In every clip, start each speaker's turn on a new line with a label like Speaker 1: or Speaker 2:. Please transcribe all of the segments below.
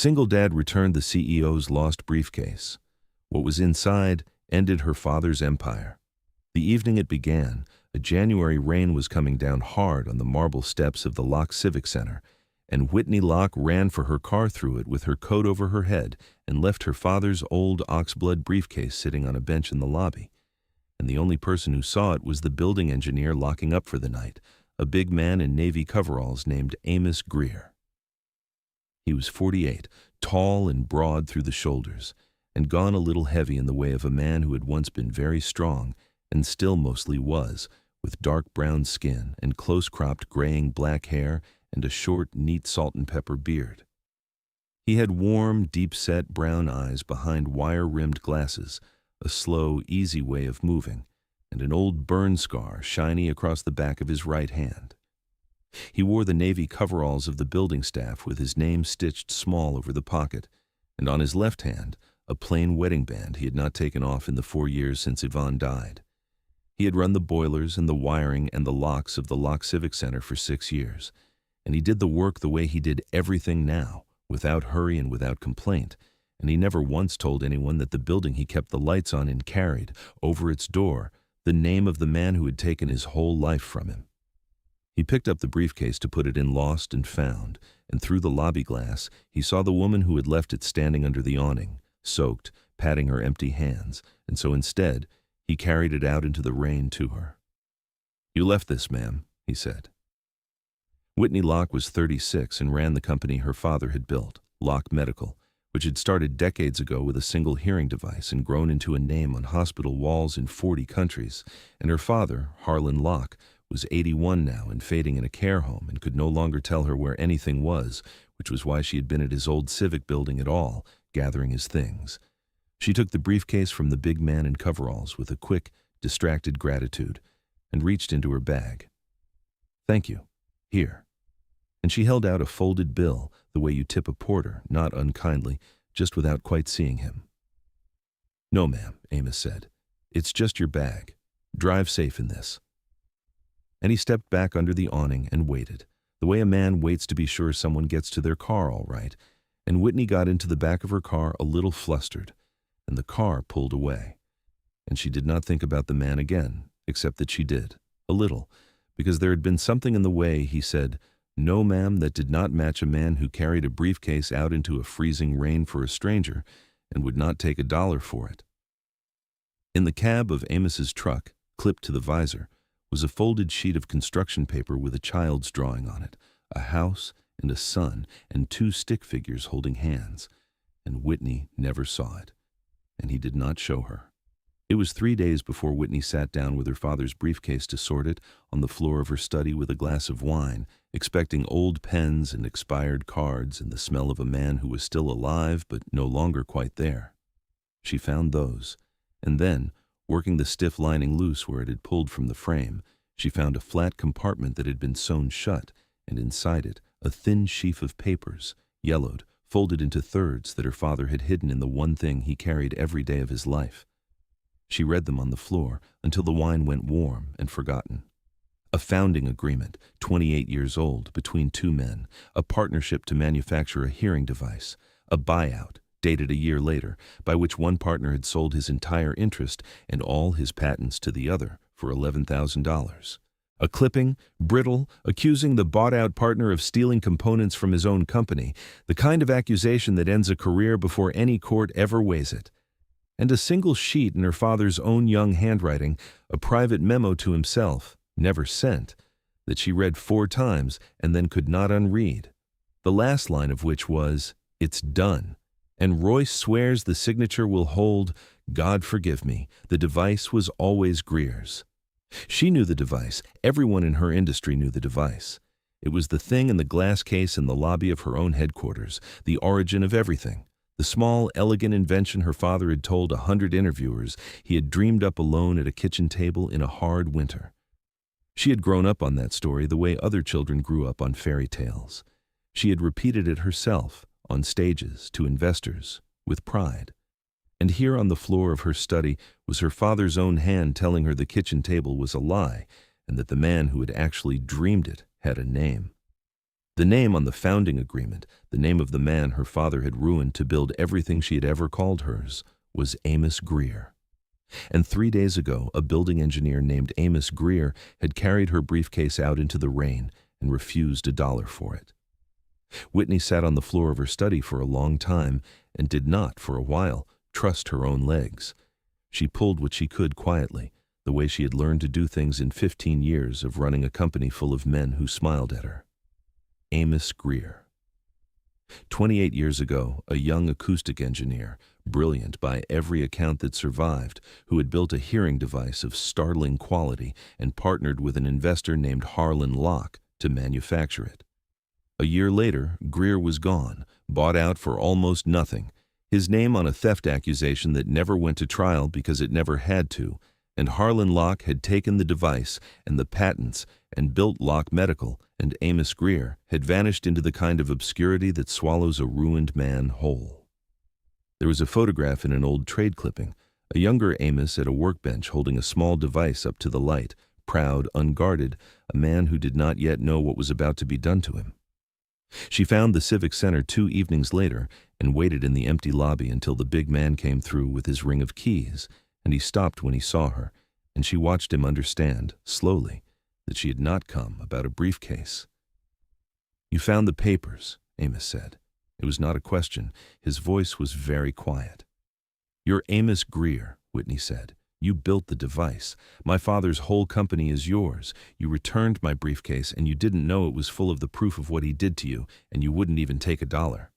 Speaker 1: Single Dad returned the CEO's lost briefcase. What was inside ended her father's empire. The evening it began, a January rain was coming down hard on the marble steps of the Locke Civic Center, and Whitney Locke ran for her car through it with her coat over her head and left her father's old oxblood briefcase sitting on a bench in the lobby. And the only person who saw it was the building engineer locking up for the night, a big man in navy coveralls named Amos Greer. He was 48, tall and broad through the shoulders, and gone a little heavy in the way of a man who had once been very strong and still mostly was, with dark brown skin and close-cropped graying black hair and a short, neat salt-and-pepper beard. He had warm, deep-set brown eyes behind wire-rimmed glasses, a slow, easy way of moving, and an old burn scar shiny across the back of his right hand. He wore the navy coveralls of the building staff with his name stitched small over the pocket, and on his left hand, a plain wedding band he had not taken off in the 4 years since Yvonne died. He had run the boilers and the wiring and the locks of the Locke Civic Center for 6 years, and he did the work the way he did everything now, without hurry and without complaint, and he never once told anyone that the building he kept the lights on in carried, over its door, the name of the man who had taken his whole life from him. He picked up the briefcase to put it in Lost and Found, and through the lobby glass, he saw the woman who had left it standing under the awning, soaked, patting her empty hands, and so instead, he carried it out into the rain to her. "You left this, ma'am," he said. Whitney Locke was 36 and ran the company her father had built, Locke Medical, which had started decades ago with a single hearing device and grown into a name on hospital walls in 40 countries, and her father, Harlan Locke, was 81 now and fading in a care home and could no longer tell her where anything was, which was why she had been at his old civic building at all, gathering his things. She took the briefcase from the big man in coveralls with a quick, distracted gratitude and reached into her bag. "Thank you. Here." And she held out a folded bill, the way you tip a porter, not unkindly, just without quite seeing him. "No, ma'am," Amos said. "It's just your bag. Drive safe in this." And he stepped back under the awning and waited, the way a man waits to be sure someone gets to their car all right, and Whitney got into the back of her car a little flustered, and the car pulled away. And she did not think about the man again, except that she did, a little, because there had been something in the way he said, "No, ma'am," that did not match a man who carried a briefcase out into a freezing rain for a stranger and would not take $1 for it. In the cab of Amos's truck, clipped to the visor, was a folded sheet of construction paper with a child's drawing on it, a house and a sun and 2 stick figures holding hands, and Whitney never saw it, and he did not show her. It was 3 days before Whitney sat down with her father's briefcase to sort it on the floor of her study with a glass of wine, expecting old pens and expired cards and the smell of a man who was still alive but no longer quite there. She found those, and then, working the stiff lining loose where it had pulled from the frame, she found a flat compartment that had been sewn shut, and inside it, a thin sheaf of papers, yellowed, folded into thirds that her father had hidden in the one thing he carried every day of his life. She read them on the floor until the wine went warm and forgotten. A founding agreement, 28 years old, between 2 men, a partnership to manufacture a hearing device, a buyout, dated a year later, by which one partner had sold his entire interest and all his patents to the other for $11,000. A clipping, brittle, accusing the bought-out partner of stealing components from his own company, the kind of accusation that ends a career before any court ever weighs it. And a single sheet in her father's own young handwriting, a private memo to himself, never sent, that she read 4 times and then could not unread, the last line of which was, "It's done, and Royce swears the signature will hold, God forgive me, the device was always Greer's." She knew the device. Everyone in her industry knew the device. It was the thing in the glass case in the lobby of her own headquarters, the origin of everything. The small, elegant invention her father had told 100 interviewers he had dreamed up alone at a kitchen table in a hard winter. She had grown up on that story the way other children grew up on fairy tales. She had repeated it herself, on stages, to investors, with pride. And here on the floor of her study was her father's own hand telling her the kitchen table was a lie and that the man who had actually dreamed it had a name. The name on the founding agreement, the name of the man her father had ruined to build everything she had ever called hers, was Amos Greer. And 3 days ago, a building engineer named Amos Greer had carried her briefcase out into the rain and refused $1 for it. Whitney sat on the floor of her study for a long time and did not, for a while, trust her own legs. She pulled what she could quietly, the way she had learned to do things in 15 years of running a company full of men who smiled at her. Amos Greer. 28 years ago, a young acoustic engineer, brilliant by every account that survived, who had built a hearing device of startling quality and partnered with an investor named Harlan Locke to manufacture it. A year later, Greer was gone, bought out for almost nothing, his name on a theft accusation that never went to trial because it never had to, and Harlan Locke had taken the device and the patents and built Locke Medical, and Amos Greer had vanished into the kind of obscurity that swallows a ruined man whole. There was a photograph in an old trade clipping, a younger Amos at a workbench holding a small device up to the light, proud, unguarded, a man who did not yet know what was about to be done to him. She found the Civic Center 2 evenings later and waited in the empty lobby until the big man came through with his ring of keys, and he stopped when he saw her, and she watched him understand, slowly, that she had not come about a briefcase. "You found the papers," Amos said. It was not a question. His voice was very quiet. "You're Amos Greer," Whitney said. "You built the device. My father's whole company is yours. You returned my briefcase, and you didn't know it was full of the proof of what he did to you, and you wouldn't even take $1.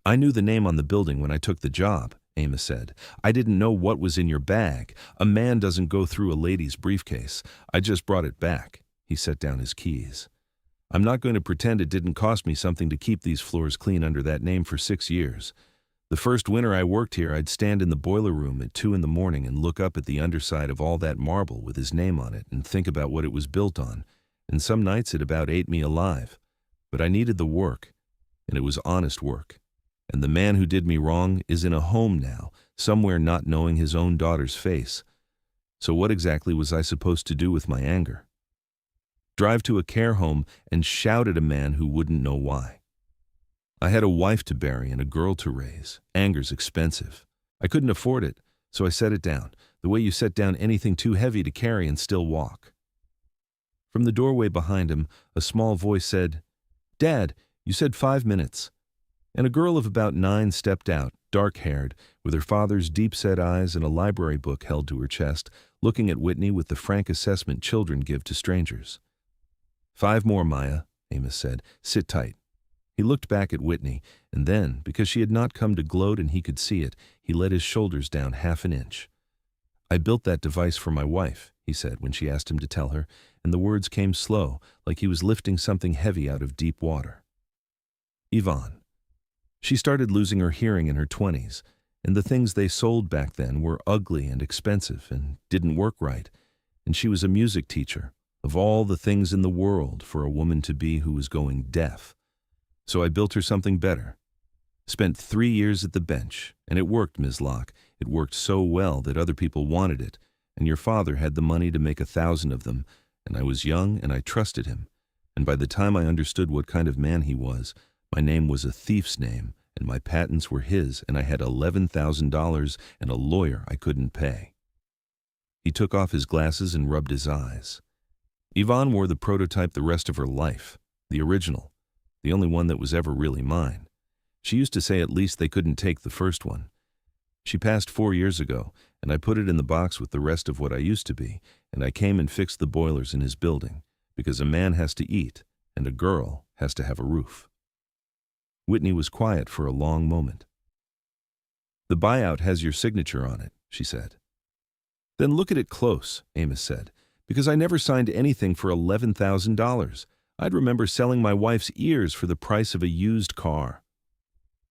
Speaker 1: "I knew the name on the building when I took the job," Amos said. "I didn't know what was in your bag. A man doesn't go through a lady's briefcase. I just brought it back." He set down his keys. "I'm not going to pretend it didn't cost me something to keep these floors clean under that name for 6 years. The first winter I worked here, I'd stand in the boiler room at 2 in the morning and look up at the underside of all that marble with his name on it and think about what it was built on, and some nights it about ate me alive. But I needed the work, and it was honest work. And the man who did me wrong is in a home now, somewhere not knowing his own daughter's face. So what exactly was I supposed to do with my anger? Drive to a care home and shout at a man who wouldn't know why? I had a wife to bury and a girl to raise. Anger's expensive. I couldn't afford it, so I set it down, the way you set down anything too heavy to carry and still walk." From the doorway behind him, a small voice said, "Dad, you said 5 minutes." And a girl of about 9 stepped out, dark-haired, with her father's deep-set eyes and a library book held to her chest, looking at Whitney with the frank assessment children give to strangers. "5 more, Maya," Amos said. "Sit tight." He looked back at Whitney, and then, because she had not come to gloat and he could see it, he let his shoulders down 1/2 an inch. "I built that device for my wife," he said when she asked him to tell her, and the words came slow, like he was lifting something heavy out of deep water. "Yvonne. She started losing her hearing in her 20s, and the things they sold back then were ugly and expensive and didn't work right, and she was a music teacher, of all the things in the world for a woman to be who was going deaf. So I built her something better. Spent 3 years at the bench, and it worked, Ms. Locke. It worked so well that other people wanted it, and your father had the money to make 1,000 of them, and I was young and I trusted him. And by the time I understood what kind of man he was, my name was a thief's name, and my patents were his, and I had $11,000 and a lawyer I couldn't pay." He took off his glasses and rubbed his eyes. "Yvonne wore the prototype the rest of her life, the original, the only one that was ever really mine. She used to say at least they couldn't take the first one. She passed 4 years ago, and I put it in the box with the rest of what I used to be, and I came and fixed the boilers in his building, because a man has to eat, and a girl has to have a roof." Whitney was quiet for a long moment. "The buyout has your signature on it," she said. "Then look at it close," Amos said, "because I never signed anything for $11,000. I'd remember selling my wife's ears for the price of a used car."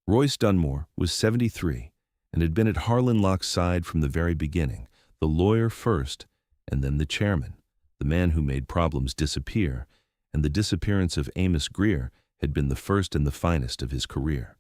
Speaker 1: Royce Dunmore was 73 and had been at Harlan Locke's side from the very beginning, the lawyer first, and then the chairman, the man who made problems disappear, and the disappearance of Amos Greer had been the first and the finest of his career.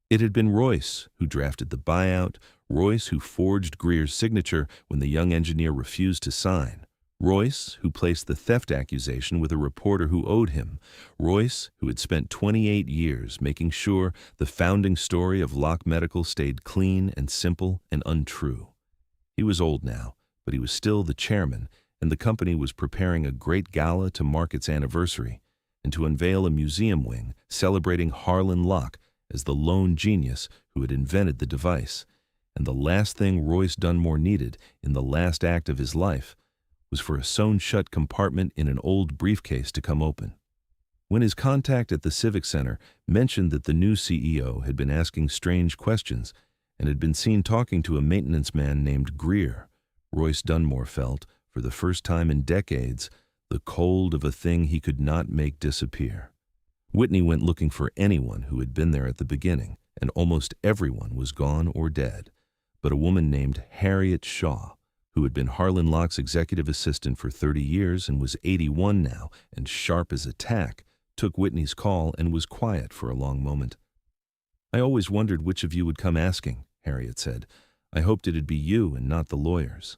Speaker 1: It had been Royce who drafted the buyout, Royce who forged Greer's signature when the young engineer refused to sign, Royce, who placed the theft accusation with a reporter who owed him. Royce, who had spent 28 years making sure the founding story of Locke Medical stayed clean and simple and untrue. He was old now, but he was still the chairman, and the company was preparing a great gala to mark its anniversary and to unveil a museum wing celebrating Harlan Locke as the lone genius who had invented the device. And the last thing Royce Dunmore needed in the last act of his life was for a sewn-shut compartment in an old briefcase to come open. When his contact at the Civic Center mentioned that the new CEO had been asking strange questions and had been seen talking to a maintenance man named Greer, Royce Dunmore felt, for the first time in decades, the cold of a thing he could not make disappear. Whitney went looking for anyone who had been there at the beginning, and almost everyone was gone or dead. But a woman named Harriet Shaw, who had been Harlan Locke's executive assistant for 30 years and was 81 now and sharp as a tack, took Whitney's call and was quiet for a long moment. "I always wondered which of you would come asking," Harriet said. "I hoped it'd be you and not the lawyers."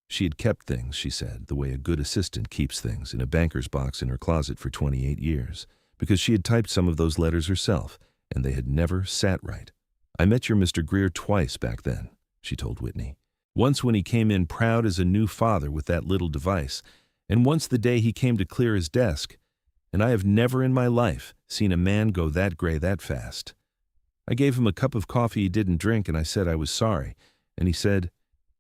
Speaker 1: She had kept things, she said, the way a good assistant keeps things, in a banker's box in her closet for 28 years, because she had typed some of those letters herself, and they had never sat right. "I met your Mr. Greer twice back then," she told Whitney. "Once when he came in proud as a new father with that little device, and once the day he came to clear his desk, and I have never in my life seen a man go that gray that fast. I gave him a cup of coffee he didn't drink, and I said I was sorry, and he said,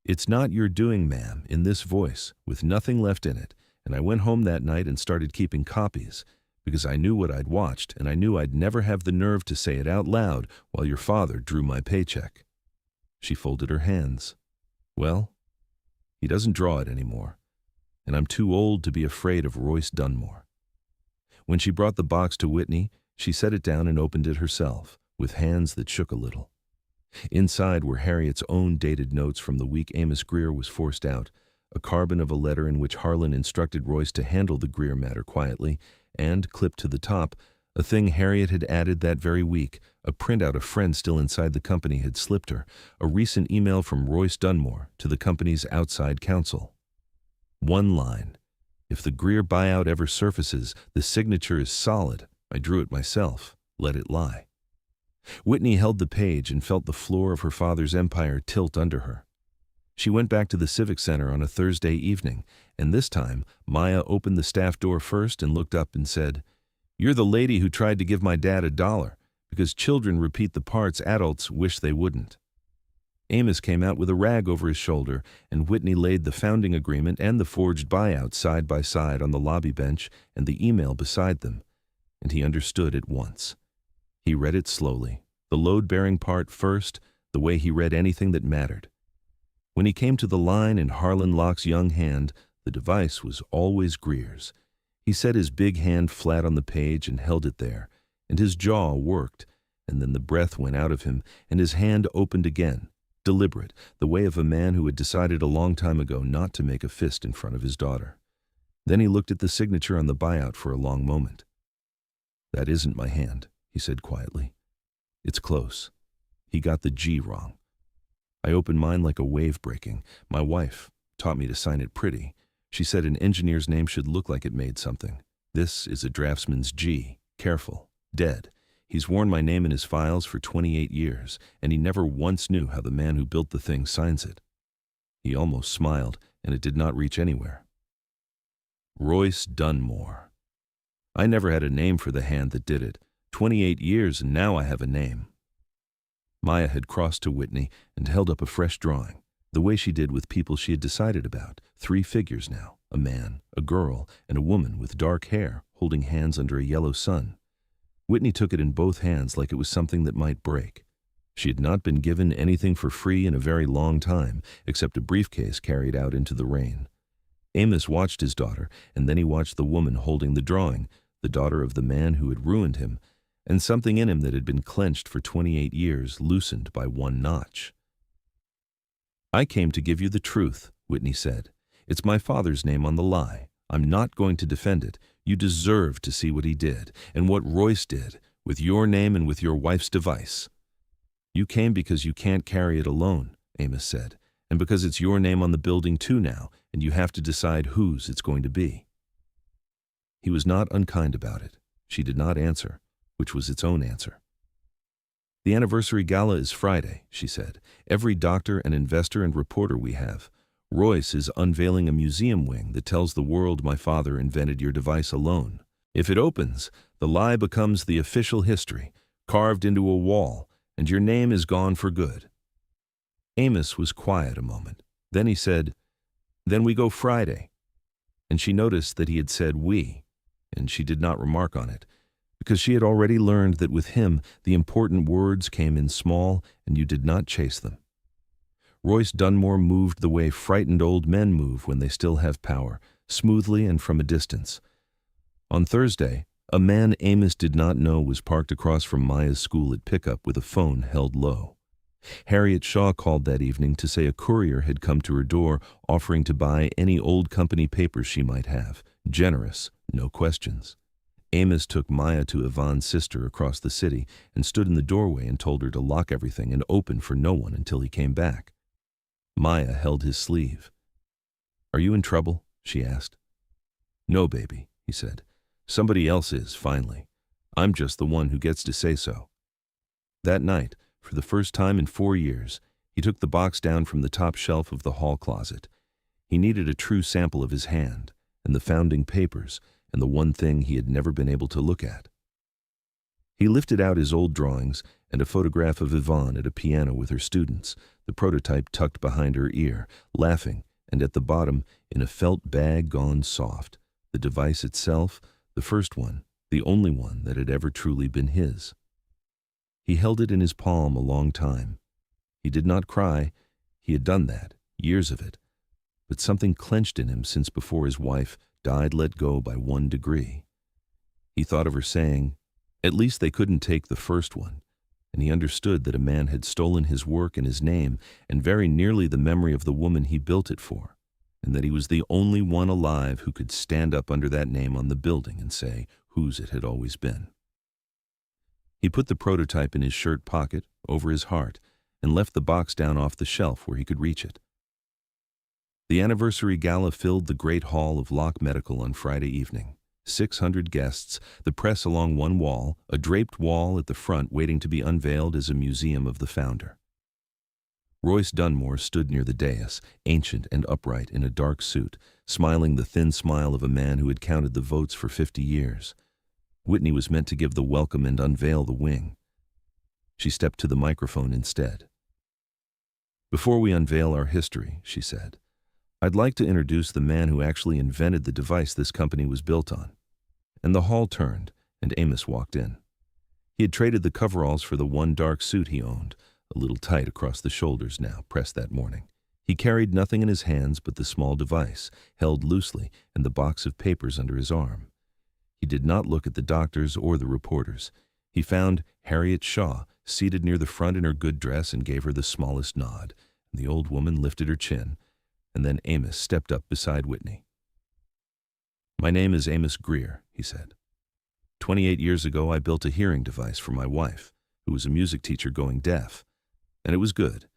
Speaker 1: 'It's not your doing, ma'am,' in this voice, with nothing left in it, and I went home that night and started keeping copies, because I knew what I'd watched, and I knew I'd never have the nerve to say it out loud while your father drew my paycheck." She folded her hands. "Well, he doesn't draw it anymore, and I'm too old to be afraid of Royce Dunmore." When she brought the box to Whitney, she set it down and opened it herself, with hands that shook a little. Inside were Harriet's own dated notes from the week Amos Greer was forced out, a carbon of a letter in which Harlan instructed Royce to handle the Greer matter quietly, and, clipped to the top, a thing Harriet had added that very week, a printout a friend still inside the company had slipped her, a recent email from Royce Dunmore to the company's outside counsel. One line: "If the Greer buyout ever surfaces, the signature is solid. I drew it myself. Let it lie." Whitney held the page and felt the floor of her father's empire tilt under her. She went back to the Civic Center on a Thursday evening, and this time Maya opened the staff door first and looked up and said, "You're the lady who tried to give my dad $1, because children repeat the parts adults wish they wouldn't." Amos came out with a rag over his shoulder, and Whitney laid the founding agreement and the forged buyout side by side on the lobby bench and the email beside them, and he understood at once. He read it slowly, the load-bearing part first, the way he read anything that mattered. When he came to the line in Harlan Locke's young hand, the device was always Greer's. He set his big hand flat on the page and held it there, and his jaw worked, and then the breath went out of him, and his hand opened again, deliberate, the way of a man who had decided a long time ago not to make a fist in front of his daughter. Then he looked at the signature on the buyout for a long moment. "That isn't my hand," he said quietly. "It's close. He got the G wrong. I opened mine like a wave breaking. My wife taught me to sign it pretty. She said an engineer's name should look like it made something. This is a draftsman's G. Careful. Dead. He's worn my name in his files for 28 years, and he never once knew how the man who built the thing signs it." He almost smiled, and it did not reach anywhere. Royce Dunmore. "I never had a name for the hand that did it. 28 years, and now I have a name." Maya had crossed to Whitney and held up a fresh drawing, the way she did with people she had decided about. 3 figures now, a man, a girl, and a woman with dark hair holding hands under a yellow sun. Whitney took it in both hands like it was something that might break. She had not been given anything for free in a very long time, except a briefcase carried out into the rain. Amos watched his daughter, and then he watched the woman holding the drawing, the daughter of the man who had ruined him, and something in him that had been clenched for 28 years loosened by one notch. "I came to give you the truth," Whitney said. "It's my father's name on the lie. I'm not going to defend it. You deserve to see what he did, and what Royce did, with your name and with your wife's device." "You came because you can't carry it alone," Amos said, And because it's your name on the building too now, and you have to decide whose it's going to be." He was not unkind about it. She did not answer, which was its own answer. "The anniversary gala is Friday," she said. "Every doctor and investor and reporter we have. Royce is unveiling a museum wing that tells the world my father invented your device alone. If it opens, the lie becomes the official history, carved into a wall, and your name is gone for good." Amos was quiet a moment. Then he said, "Then we go Friday." And she noticed that he had said we, and she did not remark on it, because she had already learned that with him the important words came in small and you did not chase them. Royce Dunmore moved the way frightened old men move when they still have power, smoothly and from a distance. On Thursday, a man Amos did not know was parked across from Maya's school at pickup with a phone held low. Harriet Shaw called that evening to say a courier had come to her door offering to buy any old company papers she might have. Generous, no questions. Amos took Maya to Yvonne's sister across the city and stood in the doorway and told her to lock everything and open for no one until he came back. Maya held his sleeve. "Are you in trouble?" she asked. "No, baby," he said. "Somebody else is, finally. I'm just the one who gets to say so." That night, for the first time in 4 years, he took the box down from the top shelf of the hall closet. He needed a true sample of his hand, and the founding papers, and the one thing he had never been able to look at. He lifted out his old drawings and a photograph of Yvonne at a piano with her students, the prototype tucked behind her ear, laughing, and at the bottom, in a felt bag gone soft, the device itself, the first one, the only one that had ever truly been his. He held it in his palm a long time. He did not cry. He had done that, years of it. But something clenched in him since before his wife died let go by 1 degree. He thought of her saying, "At least they couldn't take the first one," and he understood that a man had stolen his work and his name, and very nearly the memory of the woman he built it for, and that he was the only one alive who could stand up under that name on the building and say whose it had always been. He put the prototype in his shirt pocket, over his heart, and left the box down off the shelf where he could reach it. The anniversary gala filled the great hall of Locke Medical on Friday evening. 600 guests, the press along one wall, a draped wall at the front waiting to be unveiled as a museum of the founder. Royce Dunmore stood near the dais, ancient and upright in a dark suit, smiling the thin smile of a man who had counted the votes for 50 years. Whitney was meant to give the welcome and unveil the wing. She stepped to the microphone instead. "Before we unveil our history," she said, "I'd like to introduce the man who actually invented the device this company was built on." And the hall turned, and Amos walked in. He had traded the coveralls for the one dark suit he owned, a little tight across the shoulders now, pressed that morning. He carried nothing in his hands but the small device, held loosely, and the box of papers under his arm. He did not look at the doctors or the reporters. He found Harriet Shaw seated near the front in her good dress and gave her the smallest nod, and the old woman lifted her chin, and then Amos stepped up beside Whitney. "My name is Amos Greer," he said. 28 years ago I built a hearing device for my wife, who was a music teacher going deaf, and it was good,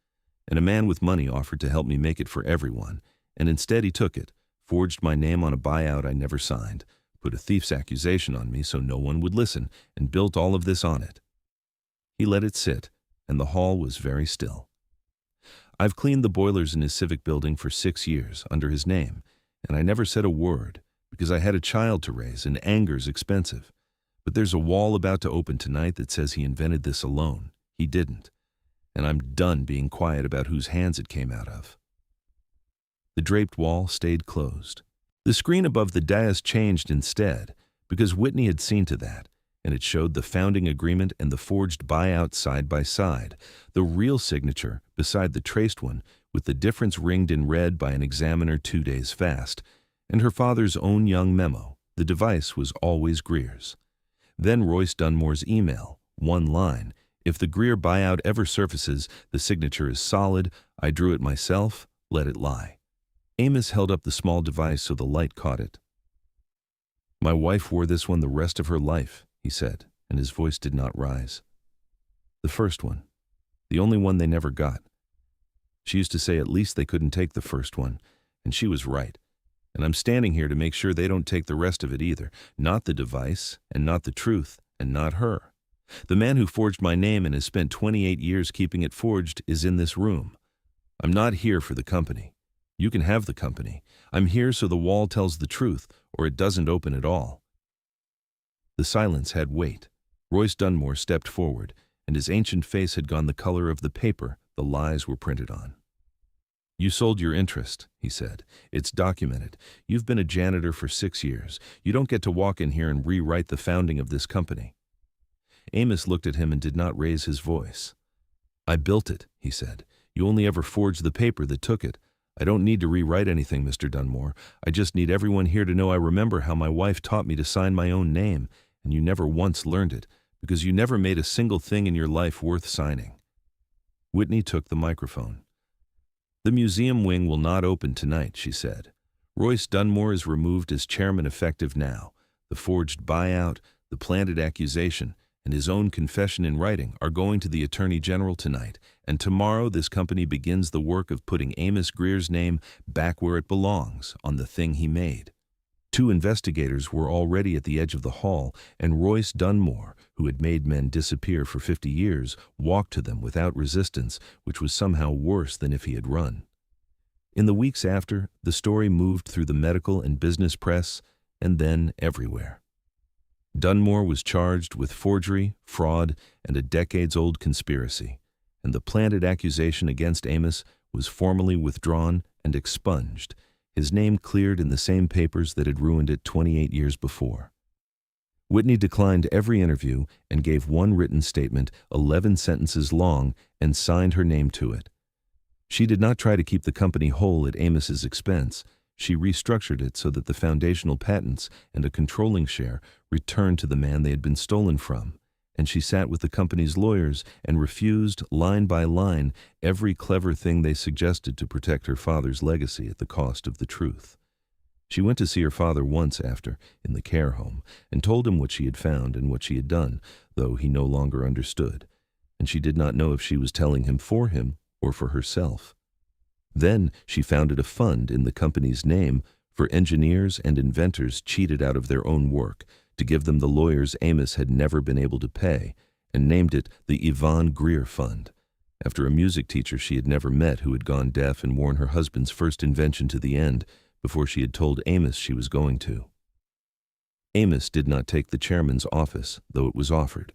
Speaker 1: and a man with money offered to help me make it for everyone, and instead he took it, forged my name on a buyout I never signed, put a thief's accusation on me so no one would listen, and built all of this on it. He let it sit, and the hall was very still. I've cleaned the boilers in his civic building for 6 years under his name, and I never said a word because I had a child to raise and anger's expensive. But there's a wall about to open tonight that says he invented this alone. He didn't. And I'm done being quiet about whose hands it came out of." The draped wall stayed closed. The screen above the dais changed instead, because Whitney had seen to that, and it showed the founding agreement and the forged buyout side by side, the real signature beside the traced one, with the difference ringed in red by an examiner 2 days fast, and her father's own young memo. The device was always Greer's. Then Royce Dunmore's email, one line: "If the Greer buyout ever surfaces, the signature is solid. I drew it myself. Let it lie." Amos held up the small device so the light caught it. "My wife wore this one the rest of her life," he said, and his voice did not rise. "The first one. The only one they never got. She used to say at least they couldn't take the first one, and she was right. And I'm standing here to make sure they don't take the rest of it either. Not the device, and not the truth, and not her. The man who forged my name and has spent 28 years keeping it forged is in this room. I'm not here for the company. You can have the company. I'm here so the wall tells the truth, or it doesn't open at all. The silence had weight. Royce Dunmore stepped forward, and his ancient face had gone the color of the paper the lies were printed on. You sold your interest, he said. It's documented. You've been a janitor for 6 years. You don't get to walk in here and rewrite the founding of this company. Amos looked at him and did not raise his voice. I built it, he said. You only ever forged the paper that took it. I don't need to rewrite anything, Mr. Dunmore. I just need everyone here to know I remember how my wife taught me to sign my own name, and you never once learned it, because you never made a single thing in your life worth signing. Whitney took the microphone. The museum wing will not open tonight, she said. Royce Dunmore is removed as chairman effective now. The forged buyout, the planted accusation, and his own confession in writing are going to the Attorney General tonight, and tomorrow this company begins the work of putting Amos Greer's name back where it belongs, on the thing he made. 2 investigators were already at the edge of the hall, and Royce Dunmore, who had made men disappear for 50 years, walked to them without resistance, which was somehow worse than if he had run. In the weeks after, the story moved through the medical and business press, and then everywhere. Dunmore was charged with forgery, fraud, and a decades-old conspiracy, and the planted accusation against Amos was formally withdrawn and expunged, his name cleared in the same papers that had ruined it 28 years before. Whitney declined every interview and gave one written statement, 11 sentences long, and signed her name to it. She did not try to keep the company whole at Amos's expense. She restructured it so that the foundational patents and a controlling share returned to the man they had been stolen from, and she sat with the company's lawyers and refused, line by line, every clever thing they suggested to protect her father's legacy at the cost of the truth. She went to see her father once after, in the care home, and told him what she had found and what she had done, though he no longer understood, and she did not know if she was telling him or for herself. Then she founded a fund in the company's name for engineers and inventors cheated out of their own work, to give them the lawyers Amos had never been able to pay, and named it the Yvonne Greer Fund, after a music teacher she had never met who had gone deaf and worn her husband's first invention to the end before she had told Amos she was going to. Amos did not take the chairman's office, though it was offered,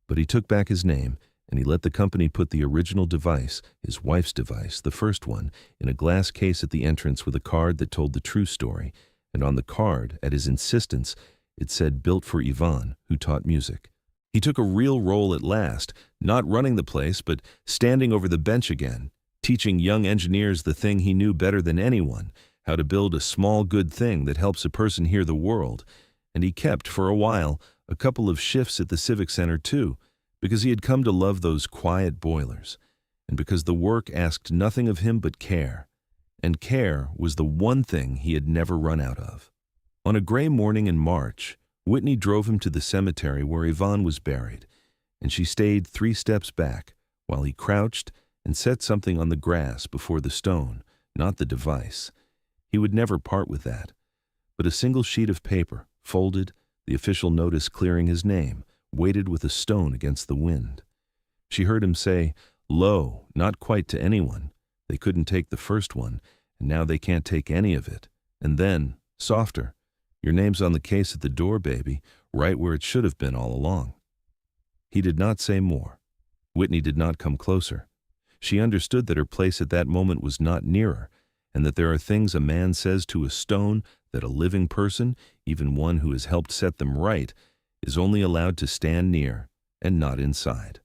Speaker 1: but he took back his name, and he let the company put the original device, his wife's device, the first one, in a glass case at the entrance with a card that told the true story, and on the card, at his insistence, it said built for Yvonne, who taught music. He took a real role at last, not running the place, but standing over the bench again, teaching young engineers the thing he knew better than anyone, how to build a small good thing that helps a person hear the world. And he kept, for a while, a couple of shifts at the Civic Center too, because he had come to love those quiet boilers, and because the work asked nothing of him but care, and care was the one thing he had never run out of. On a gray morning in March, Whitney drove him to the cemetery where Yvonne was buried, and she stayed 3 steps back while he crouched and set something on the grass before the stone, not the device. He would never part with that, but a single sheet of paper, folded, the official notice clearing his name, weighted with a stone against the wind. She heard him say, "Lo, not quite to anyone. They couldn't take the first one, and now they can't take any of it." And then, softer, "Your name's on the case at the door, baby, right where it should have been all along." He did not say more. Whitney did not come closer. She understood that her place at that moment was not nearer, and that there are things a man says to a stone that a living person, even one who has helped set them right, is only allowed to stand near and not inside.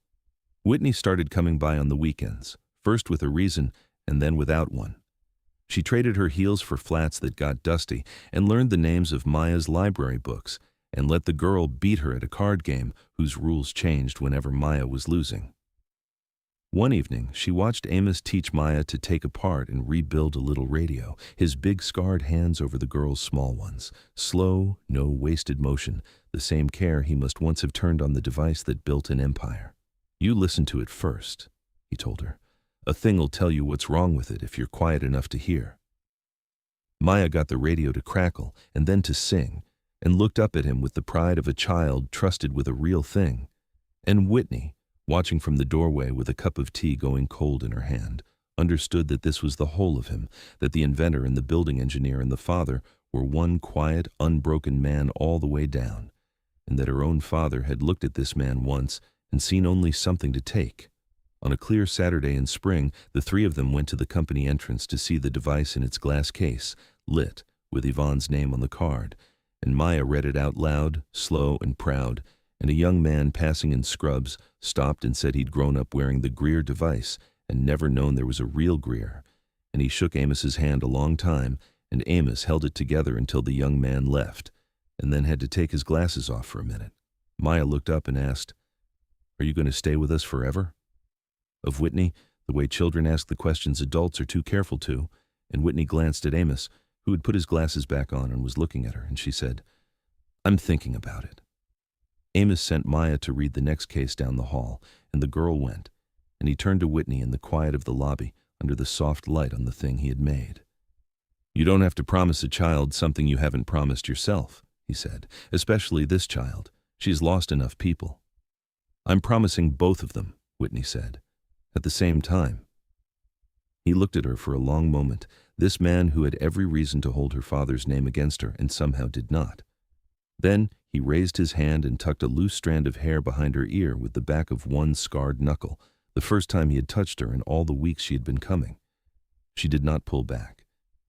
Speaker 1: Whitney started coming by on the weekends, first with a reason and then without one. She traded her heels for flats that got dusty and learned the names of Maya's library books and let the girl beat her at a card game whose rules changed whenever Maya was losing. One evening, she watched Amos teach Maya to take apart and rebuild a little radio, his big scarred hands over the girl's small ones. Slow, no wasted motion, the same care he must once have turned on the device that built an empire. "You listen to it first," he told her. A thing'll tell you what's wrong with it if you're quiet enough to hear." Maya got the radio to crackle and then to sing, and looked up at him with the pride of a child trusted with a real thing. And Whitney, watching from the doorway with a cup of tea going cold in her hand, understood that this was the whole of him, that the inventor and the building engineer and the father were one quiet, unbroken man all the way down, and that her own father had looked at this man once and seen only something to take. On a clear Saturday in spring, the three of them went to the company entrance to see the device in its glass case, lit, with Yvonne's name on the card, and Maya read it out loud, slow and proud, and a young man passing in scrubs stopped and said he'd grown up wearing the Greer device and never known there was a real Greer, and he shook Amos's hand a long time, and Amos held it together until the young man left, and then had to take his glasses off for a minute. Maya looked up and asked, "Are you going to stay with us forever?" Of Whitney, the way children ask the questions adults are too careful to, and Whitney glanced at Amos, who had put his glasses back on and was looking at her, and she said, "I'm thinking about it." Amos sent Maya to read the next case down the hall, and the girl went, and he turned to Whitney in the quiet of the lobby under the soft light on the thing he had made. "You don't have to promise a child something you haven't promised yourself," he said, "especially this child. She's lost enough people." "I'm promising both of them," Whitney said, "at the same time." He looked at her for a long moment, this man who had every reason to hold her father's name against her and somehow did not. Then he raised his hand and tucked a loose strand of hair behind her ear with the back of one scarred knuckle, the first time he had touched her in all the weeks she had been coming. She did not pull back.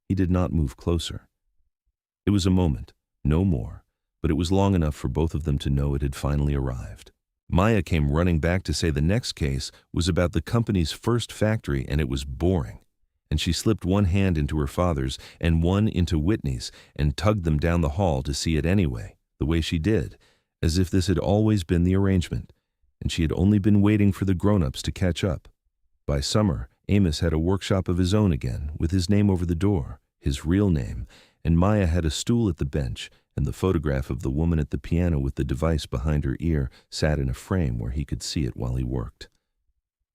Speaker 1: He did not move closer. It was a moment, no more, but it was long enough for both of them to know it had finally arrived. Maya came running back to say the next case was about the company's first factory and it was boring, and she slipped one hand into her father's and one into Whitney's and tugged them down the hall to see it anyway, the way she did, as if this had always been the arrangement, and she had only been waiting for the grown-ups to catch up. By summer, Amos had a workshop of his own again, with his name over the door, his real name, and Maya had a stool at the bench, and the photograph of the woman at the piano with the device behind her ear sat in a frame where he could see it while he worked.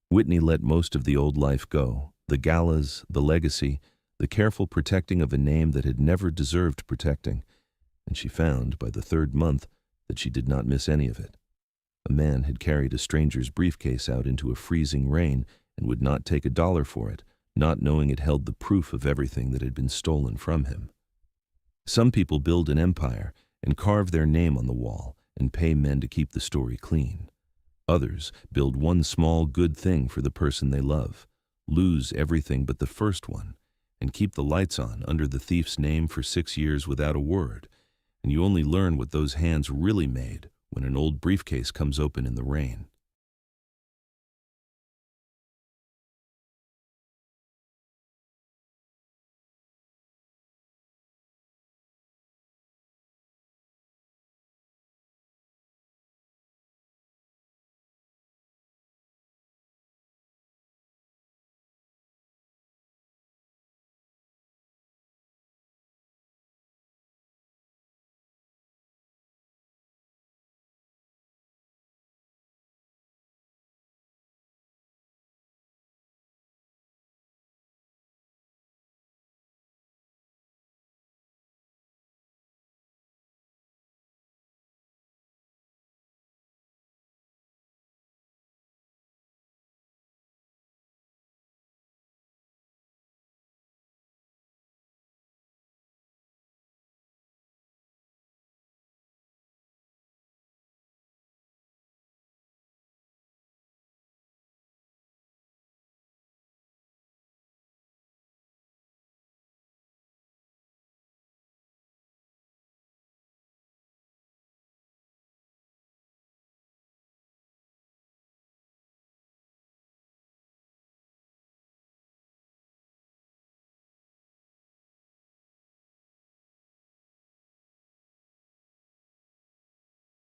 Speaker 1: Whitney let most of the old life go, the galas, the legacy, the careful protecting of a name that had never deserved protecting, and she found, by the third month, that she did not miss any of it. A man had carried a stranger's briefcase out into a freezing rain and would not take $1 for it, not knowing it held the proof of everything that had been stolen from him. Some people build an empire and carve their name on the wall and pay men to keep the story clean. Others build one small good thing for the person they love, lose everything but the first one, and keep the lights on under the thief's name for 6 years without a word, and you only learn what those hands really made when an old briefcase comes open in the rain.